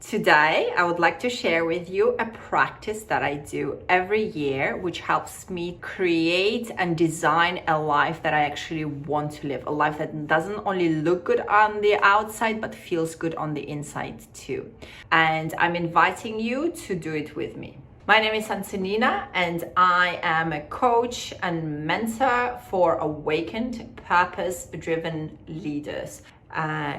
Today, I would like to share with you a practice that I do every year, which helps me create and design a life that I actually want to live, a life that doesn't only look good on the outside, but feels good on the inside too. And I'm inviting you to do it with me. My name is Antonina, and I am a coach and mentor for awakened, purpose-driven leaders.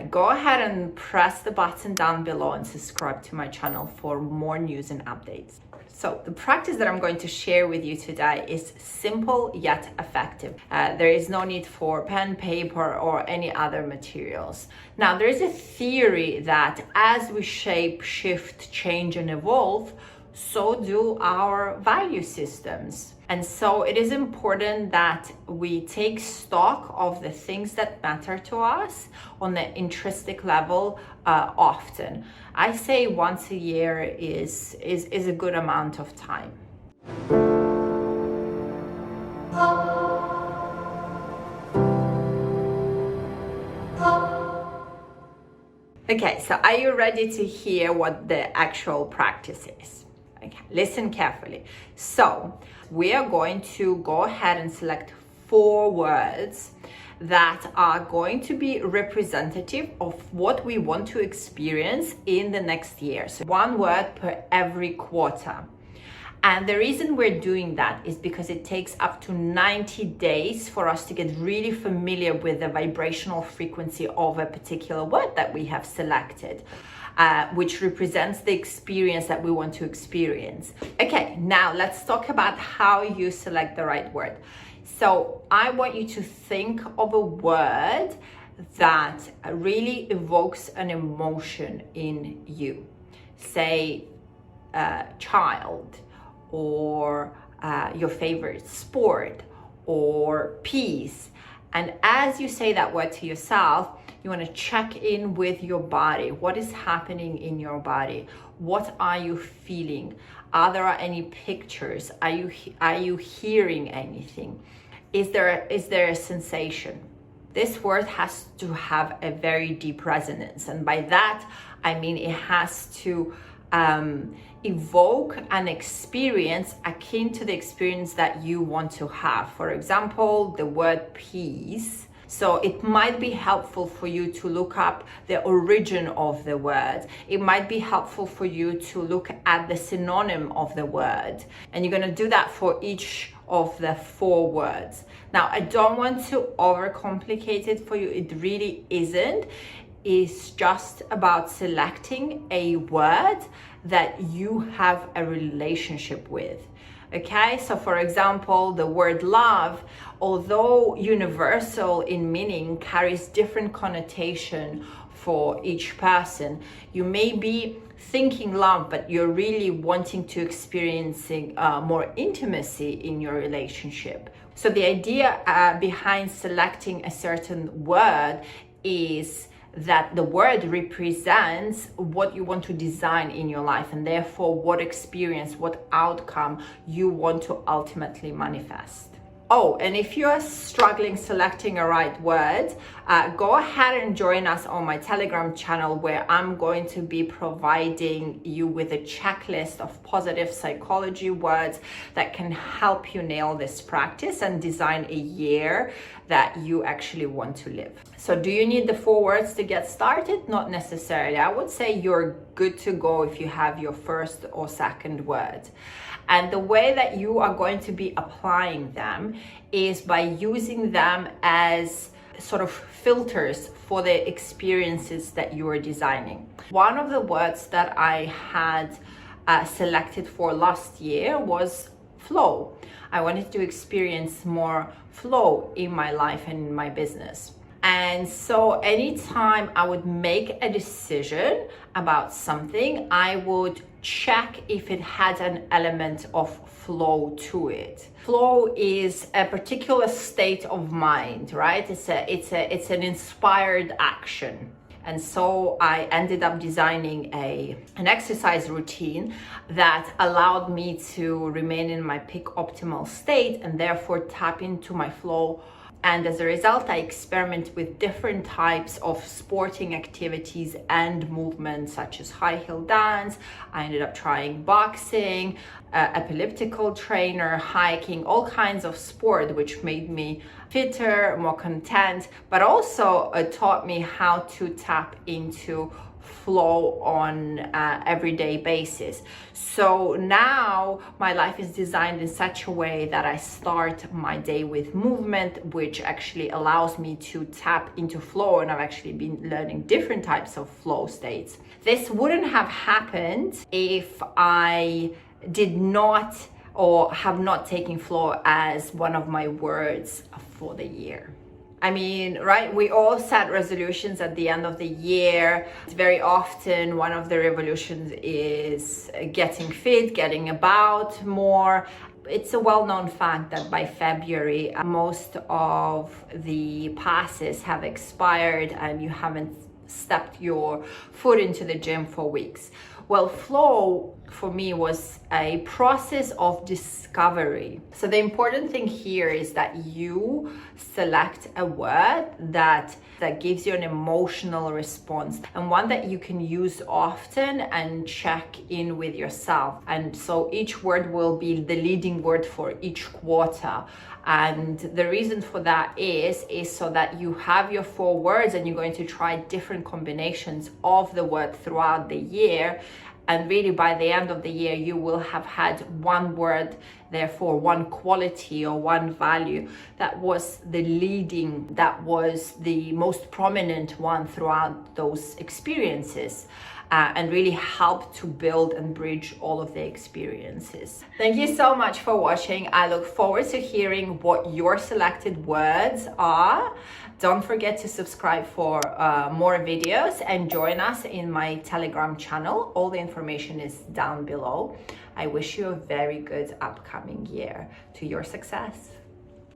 Go ahead and press the button down below and subscribe to my channel for more news and updates. So the practice that I'm going to share with you today is simple yet effective. There is no need for pen, paper, or any other materials. Now, there is a theory that as we shape, shift, change, and evolve, so do our value systems. And so it is important that we take stock of the things that matter to us on the intrinsic level often. I say once a year is a good amount of time. Okay, so are you ready to hear what the actual practice is? Okay, listen carefully. So we are going to go ahead and select 4 words that are going to be representative of what we want to experience in the next year. So 1 word per every quarter. And the reason we're doing that is because it takes up to 90 days for us to get really familiar with the vibrational frequency of a particular word that we have selected, which represents the experience that we want to experience. Okay, now let's talk about how you select the right word. So I want you to think of a word that really evokes an emotion in you. Say child, or your favorite sport, or peace. And as you say that word to yourself, you want to check in with your body. What is happening in your body? What are you feeling? Are there any pictures? Are you hearing anything? Is there a sensation? This word has to have a very deep resonance, and by that I mean it has to evoke an experience akin to the experience that you want to have. For example, the word peace. So it might be helpful for you to look up the origin of the word. It might be helpful for you to look at the synonym of the word. And you're going to do that for each of the 4 words. Now, I don't want to overcomplicate it for you. It really isn't. It's just about selecting a word that you have a relationship with. Okay, so for example, the word love, although universal in meaning, carries different connotation for each person. You may be thinking love, but you're really wanting to experiencing more intimacy in your relationship. So the idea behind selecting a certain word is that the word represents what you want to design in your life, and therefore what experience, what outcome you want to ultimately manifest. Oh, and if you are struggling selecting a right word, go ahead and join us on my Telegram channel, where I'm going to be providing you with a checklist of positive psychology words that can help you nail this practice and design a year that you actually want to live. So do you need the 4 words to get started? Not necessarily. I would say you're good to go if you have your first or second word. And the way that you are going to be applying them is by using them as sort of filters for the experiences that you are designing. One of the words that I had selected for last year was flow. I wanted to experience more flow in my life and in my business. And so anytime I would make a decision about something, I would check if it had an element of flow to it. Flow is a particular state of mind, right? It's an inspired action. And so I ended up designing an exercise routine that allowed me to remain in my peak optimal state and therefore tap into my flow And as a result, I experiment with different types of sporting activities and movements, such as high heel dance. I ended up trying boxing, elliptical trainer, hiking, all kinds of sport, which made me fitter, more content, but also taught me how to tap into flow on everyday basis. So now my life is designed in such a way that I start my day with movement, which actually allows me to tap into flow, and I've actually been learning different types of flow states. This wouldn't have happened if I did not or have not taken flow as one of my words for the year. I mean, right, we all set resolutions at the end of the year. Very often one of the resolutions is getting fit, getting about more. It's a well-known fact that by February, most of the passes have expired and you haven't stepped your foot into the gym for weeks. Well, flow for me was a process of discovery. So the important thing here is that you select a word that gives you an emotional response, and one that you can use often and check in with yourself. And so each word will be the leading word for each quarter. And the reason for that is so that you have your 4 words and you're going to try different combinations of the word throughout the year. And really by the end of the year, you will have had one word, therefore one quality or one value that was the leading, that was the most prominent one throughout those experiences. And really help to build and bridge all of the experiences. Thank you so much for watching. I look forward to hearing what your selected words are. Don't forget to subscribe for more videos and join us in my Telegram channel. All the information is down below. I wish you a very good upcoming year to your success.